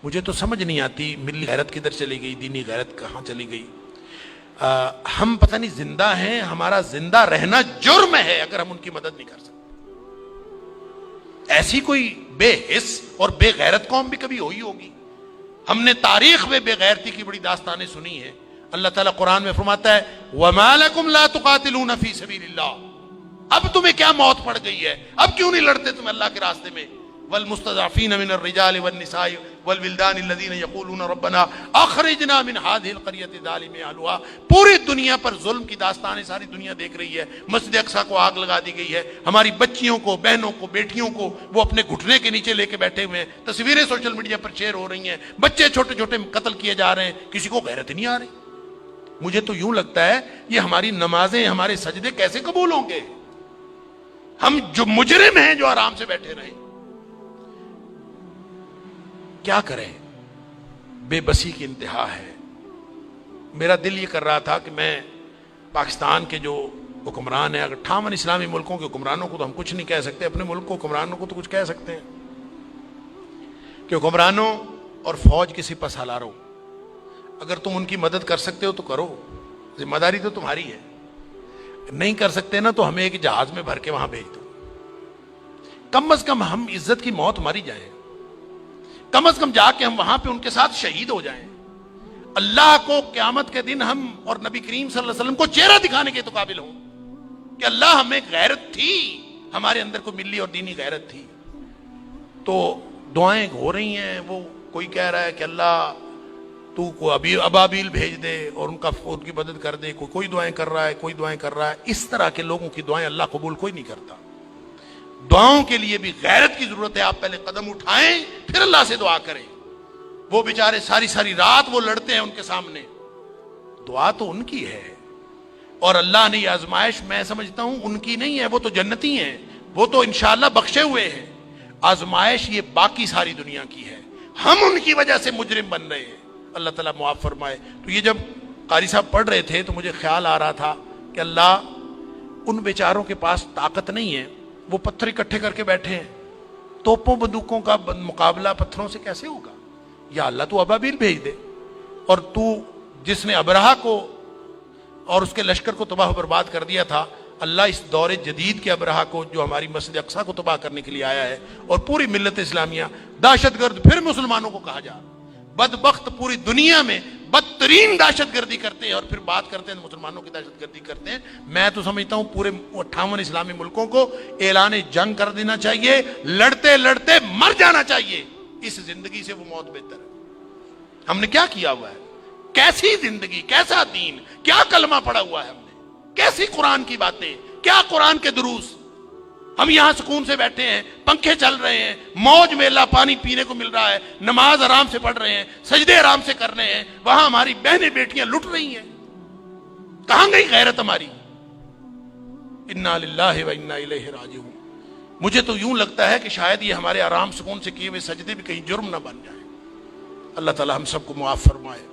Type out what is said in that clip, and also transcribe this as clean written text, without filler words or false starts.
مجھے تو سمجھ نہیں آتی ملی غیرت کدھر چلی گئی، دینی غیرت کہاں چلی گئی۔ ہم پتہ نہیں زندہ ہیں، ہمارا زندہ رہنا جرم ہے اگر ہم ان کی مدد نہیں کر سکتے۔ ایسی کوئی بے حس اور بے غیرت قوم بھی کبھی ہوئی ہوگی؟ ہم نے تاریخ میں بے غیرتی کی بڑی داستانیں سنی ہیں۔ اللہ تعالیٰ قرآن میں فرماتا ہے وَمَا لَكُمْ لَا تُقَاتِلُونَ فِي سَبِيلِ اللَّهِ، اب تمہیں کیا موت پڑ گئی ہے، اب کیوں نہیں لڑتے تم اللہ کے راستے میں؟ والمستضعفین من الرجال والنساء والولدان الذین یقولون ربنا اخرجنا من هذه القرية الظالم اهلها۔ پوری دنیا پر ظلم کی داستانیں ساری دنیا دیکھ رہی ہے۔ مسجد اقصی کو آگ لگا دی گئی ہے، ہماری بچیوں کو، بہنوں کو، بیٹیوں کو وہ اپنے گھٹنے کے نیچے لے کے بیٹھے ہوئے ہیں، تصویریں سوشل میڈیا پر شیئر ہو رہی ہیں، بچے چھوٹے چھوٹے قتل کیے جا رہے ہیں، کسی کو غیرت نہیں آ رہی۔ مجھے تو یوں لگتا ہے یہ ہماری نمازیں، ہمارے سجدے کیسے قبول ہوں گے؟ ہم جو مجرم ہیں جو آرام سے بیٹھے رہیں، کیا کریں؟ بے بسی کی انتہا ہے۔ میرا دل یہ کر رہا تھا کہ میں پاکستان کے جو حکمران ہیں، اگر 58 اسلامی ملکوں کے حکمرانوں کو تو ہم کچھ نہیں کہہ سکتے، اپنے ملک کو حکمرانوں کو تو کچھ کہہ سکتے ہیں کہ حکمرانوں اور فوج کے سپہ سالاروں، اگر تم ان کی مدد کر سکتے ہو تو کرو، ذمہ داری تو تمہاری ہے۔ نہیں کر سکتے نا تو ہمیں ایک جہاز میں بھر کے وہاں بھیج دو، کم از کم ہم عزت کی موت ماری جائیں، کم از کم جا کے ہم وہاں پہ ان کے ساتھ شہید ہو جائیں، اللہ کو قیامت کے دن ہم اور نبی کریم صلی اللہ علیہ وسلم کو چہرہ دکھانے کے تو قابل ہوں کہ اللہ ہمیں غیرت تھی، ہمارے اندر کو ملی اور دینی غیرت تھی۔ تو دعائیں ہو رہی ہیں، وہ کوئی کہہ رہا ہے کہ اللہ تو کو ابابیل بھیج دے اور ان کی مدد کر دے، کوئی دعائیں کر رہا ہے، کوئی دعائیں کر رہا ہے۔ اس طرح کے لوگوں کی دعائیں اللہ قبول کوئی نہیں کرتا۔ دعاؤں کے لیے بھی غیرت کی ضرورت ہے، آپ پہلے قدم اٹھائیں پھر اللہ سے دعا کریں۔ وہ بیچارے ساری ساری رات وہ لڑتے ہیں ان کے سامنے، دعا تو ان کی ہے، اور اللہ نے یہ آزمائش میں سمجھتا ہوں ان کی نہیں ہے، وہ تو جنتی ہیں، وہ تو انشاءاللہ بخشے ہوئے ہیں۔ آزمائش یہ باقی ساری دنیا کی ہے، ہم ان کی وجہ سے مجرم بن رہے ہیں، اللہ تعالیٰ معاف فرمائے۔ تو یہ جب قاری صاحب پڑھ رہے تھے تو مجھے خیال آ رہا تھا کہ اللہ ان بیچاروں کے پاس طاقت نہیں ہے، وہ پتھر اکٹھے کر کے بیٹھے ہیں، توپوں بندوقوں کا مقابلہ پتھروں سے کیسے ہوگا؟ یا اللہ تو ابابیل بھیج دے، اور تو جس نے ابرہہ کو اور اس کے لشکر کو تباہ و برباد کر دیا تھا، اللہ اس دور جدید کے ابرہہ کو جو ہماری مسجد اقصی کو تباہ کرنے کے لیے آیا ہے اور پوری ملت اسلامیہ دہشت گرد پھر مسلمانوں کو کہا جا، بدبخت پوری دنیا میں بدترین دہشت گردی کرتے ہیں اور پھر بات کرتے ہیں مسلمانوں کی دہشت گردی کرتے ہیں۔ میں تو سمجھتا ہوں پورے 58 اسلامی ملکوں کو اعلان جنگ کر دینا چاہیے، لڑتے لڑتے مر جانا چاہیے، اس زندگی سے وہ موت بہتر ہے۔ ہم نے کیا کیا ہوا ہے؟ کیسی زندگی، کیسا دین، کیا کلمہ پڑا ہوا ہے ہم نے، کیسی قرآن کی باتیں، کیا قرآن کے دروس۔ ہم یہاں سکون سے بیٹھے ہیں، پنکھے چل رہے ہیں، موج میلہ پانی پینے کو مل رہا ہے، نماز آرام سے پڑھ رہے ہیں، سجدے آرام سے کر رہے ہیں، وہاں ہماری بہنیں بیٹیاں لٹ رہی ہیں۔ کہاں گئی غیرت ہماری؟ انا للہ و انا الیہ راجعون۔ مجھے تو یوں لگتا ہے کہ شاید یہ ہمارے آرام سکون سے کیے ہوئے سجدے بھی کہیں جرم نہ بن جائیں۔ اللہ تعالی ہم سب کو معاف فرمائے۔